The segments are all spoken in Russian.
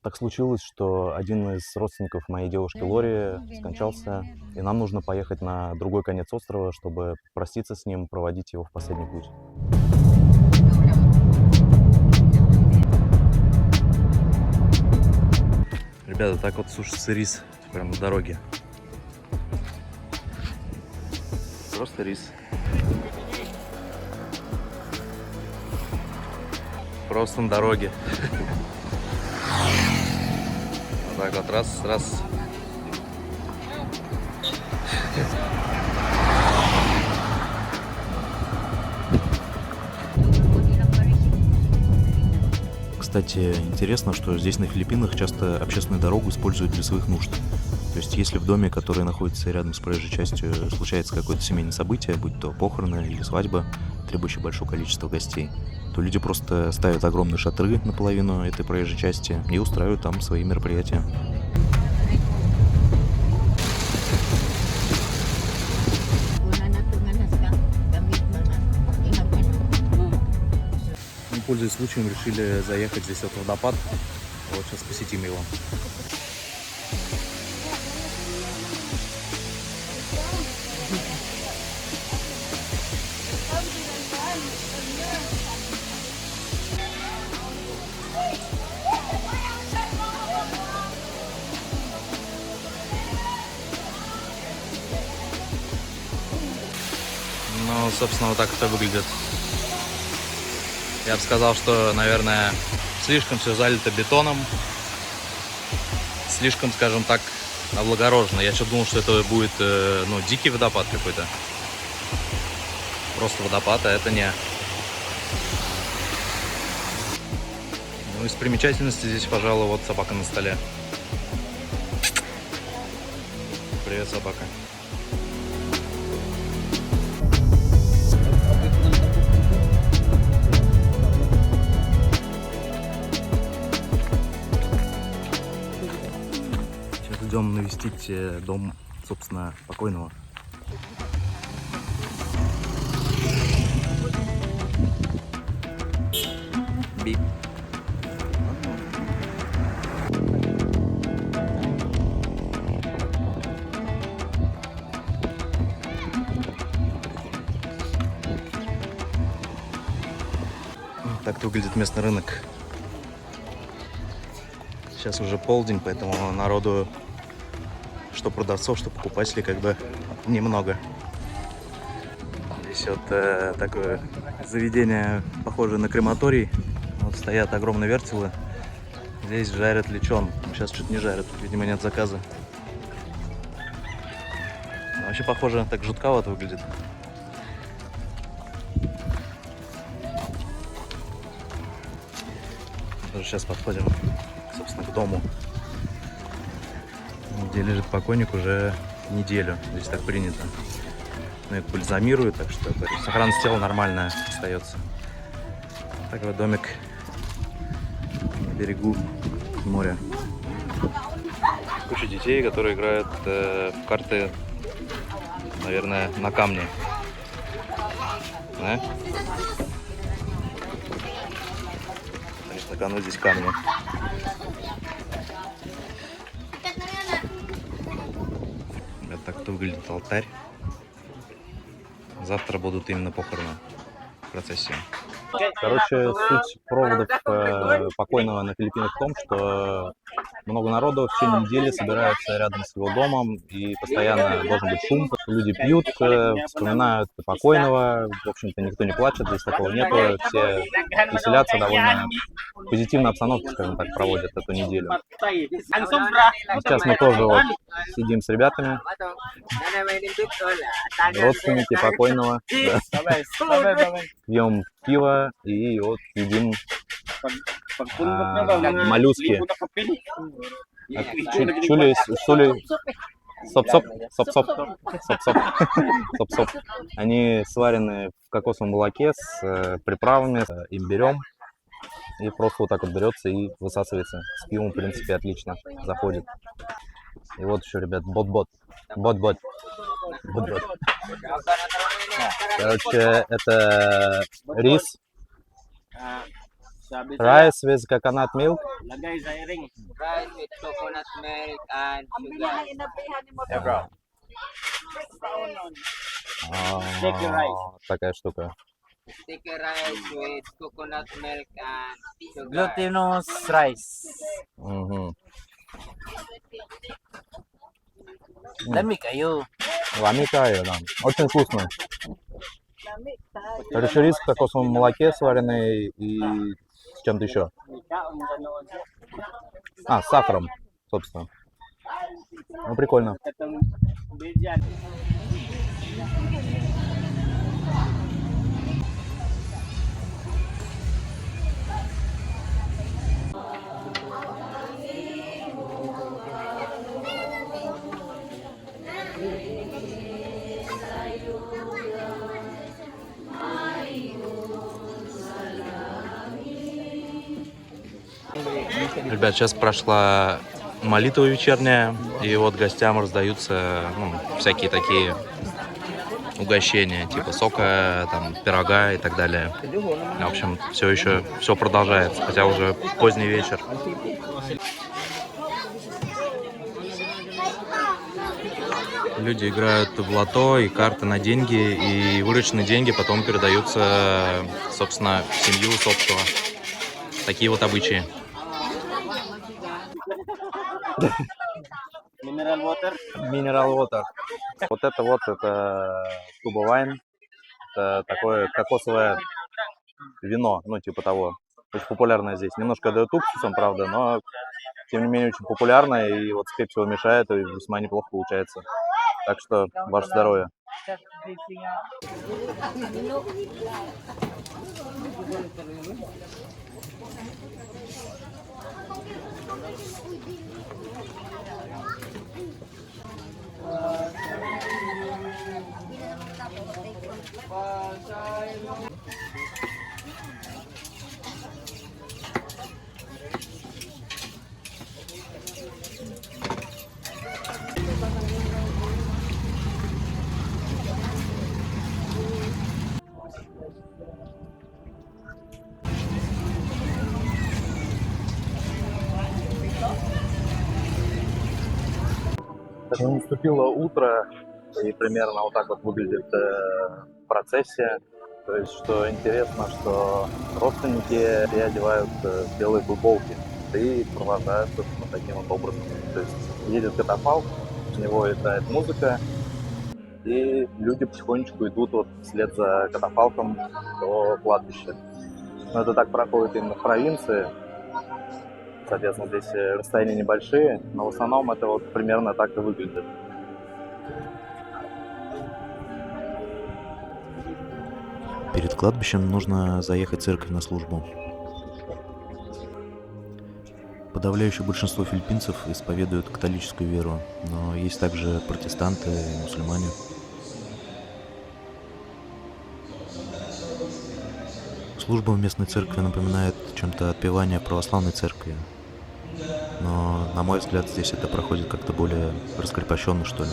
Так случилось, что один из родственников моей девушки Лори скончался, и нам нужно поехать на другой конец острова, чтобы проститься с ним, проводить его в последний путь. Ребята, так вот сушится рис прямо на дороге. Просто рис. Просто на дороге. Вот так вот, раз, раз. Кстати, интересно, что здесь на Филиппинах часто общественную дорогу используют для своих нужд. То есть, если в доме, который находится рядом с проезжей частью, случается какое-то семейное событие, будь то похороны или свадьба, требующие большого количества гостей, то люди просто ставят огромные шатры наполовину этой проезжей части и устраивают там свои мероприятия. Мы, пользуясь случаем, решили заехать здесь вот водопад. Вот сейчас посетим его. Ну, собственно, вот так это выглядит. Я бы сказал, что, наверное, слишком все залито бетоном. Слишком, скажем так, облагорожено. Я что-то думал, что это будет, ну, дикий водопад какой-то. Просто водопад, а это не. Ну, из примечательностей здесь, пожалуй, вот собака на столе. Привет, собака. Сейчас идем навестить дом, собственно, покойного. Бип. Так выглядит местный рынок. Сейчас уже полдень, поэтому народу, что продавцов, что покупателей, как бы немного. Здесь вот такое заведение, похожее на крематорий. Вот стоят огромные вертелы. Здесь жарят лечон. Сейчас что-то не жарят, видимо, нет заказа. Но вообще похоже, так жутковато выглядит. Сейчас подходим, собственно, к дому, где лежит покойник уже неделю. Здесь так принято. Но это бальзамируют, так что сохранность тела нормальная остается. Такой домик на берегу моря. Куча детей, которые играют в карты, наверное, на камне. Да? Конечно, канут здесь камни. Вот так выглядит алтарь. Завтра будут именно похороны в процессе. Короче, суть проводов покойного на Филиппинах в том, что много народу в течение недели собирается рядом с его домом, и постоянно должен быть шум. Люди пьют, вспоминают покойного. В общем-то, никто не плачет, здесь такого нету. Все веселятся, довольно позитивной обстановке, скажем так, проводят эту неделю. И сейчас мы тоже вот сидим с ребятами, родственники покойного, да. Пьем пиво и вот едим моллюски. Чули, сули, соп-соп, соп-соп, соп-соп, соп-соп. Они сварены в кокосовом молоке с приправами, с имбирем. И просто вот так вот берется и высасывается. С пивом, в принципе, отлично заходит. И вот еще, ребят, бот-бот. Бот-бот. Бот-бот. Короче, это рис Rice with coconut milk. Rice with coconut milk and sugar. Yeah, bro. Такая штука. Sticky rice with coconut milk and sugar. Glutinous rice. Мгм. Lami kayo. Ламикая, да. Очень вкусно. Короче, рис в кокосовом молоке сваренный и с чем-то еще. А, с сахаром, собственно. Ну, прикольно. Ребят, сейчас прошла молитва вечерняя, и вот гостям раздаются всякие такие угощения, типа сока, там, пирога и так далее. В общем, все продолжается, хотя уже поздний вечер. Люди играют в лото и карты на деньги, и вырученные деньги потом передаются, собственно, в семью усопшего. Такие вот обычаи. Mineral water. Вот это Туба Вайн. Это такое кокосовое вино, ну типа того. Очень популярное здесь. Немножко дает уксусом, правда, но тем не менее очень популярное. И вот с пепси мешает, и весьма неплохо получается. Так что ваше здоровье. Наступило утро, и примерно вот так вот выглядит процессия. То есть, что интересно, что родственники все одевают белые футболки и провожают, собственно, таким вот образом. То есть едет катафалк, с него играет музыка, и люди потихонечку идут вот вслед за катафалком до кладбища. Но это так проходит именно в провинции. Соответственно, здесь расстояния небольшие, но в основном это вот примерно так и выглядит. Перед кладбищем нужно заехать в церковь на службу. Подавляющее большинство филиппинцев исповедуют католическую веру, но есть также протестанты и мусульмане. Служба в местной церкви напоминает чем-то отпевание православной церкви, но, на мой взгляд, здесь это проходит как-то более раскрепощенно, что ли.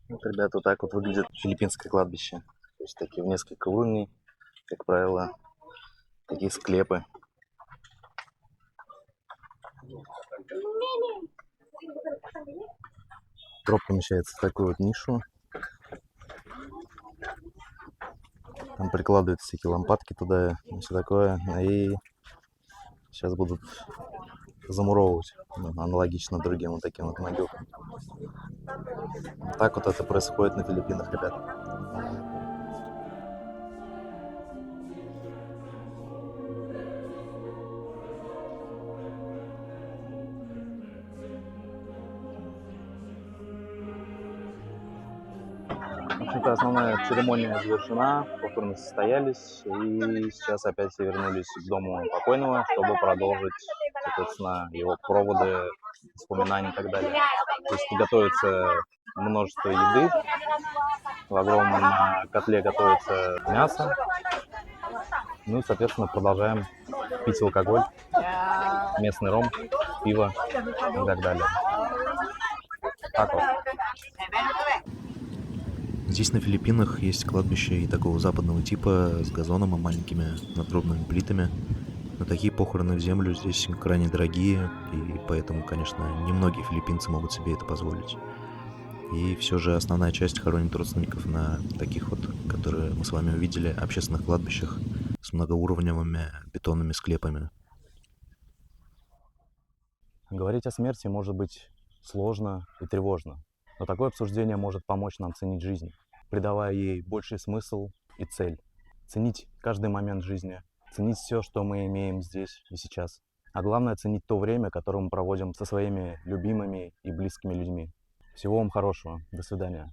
Вот, ребята, вот так вот выглядит филиппинское кладбище. То есть такие в несколько уровней, как правило, такие склепы. Гроб помещается в такую вот нишу. Там прикладываются всякие лампадки туда и все такое. И сейчас будут замуровывать, аналогично другим вот таким вот могилкам. Так вот это происходит на Филиппинах, ребят. В общем-то, основная церемония завершена, похороны состоялись, и сейчас опять все вернулись к дому покойного, чтобы продолжить, соответственно, его проводы, воспоминания и так далее. То есть готовится множество еды, в огромном котле готовится мясо, ну и, соответственно, продолжаем пить алкоголь. местный ром, пиво и так далее. Так вот. Здесь на Филиппинах есть кладбище и такого западного типа с газоном и маленькими надгробными плитами. Но такие похороны в землю здесь крайне дорогие, и поэтому, конечно, немногие филиппинцы могут себе это позволить. И все же основная часть хоронит родственников на таких вот, которые мы с вами увидели, общественных кладбищах с многоуровневыми бетонными склепами. Говорить о смерти может быть сложно и тревожно, но такое обсуждение может помочь нам ценить жизнь, придавая ей больший смысл и цель. Ценить каждый момент жизни, ценить все, что мы имеем здесь и сейчас. А главное, ценить то время, которое мы проводим со своими любимыми и близкими людьми. Всего вам хорошего. До свидания.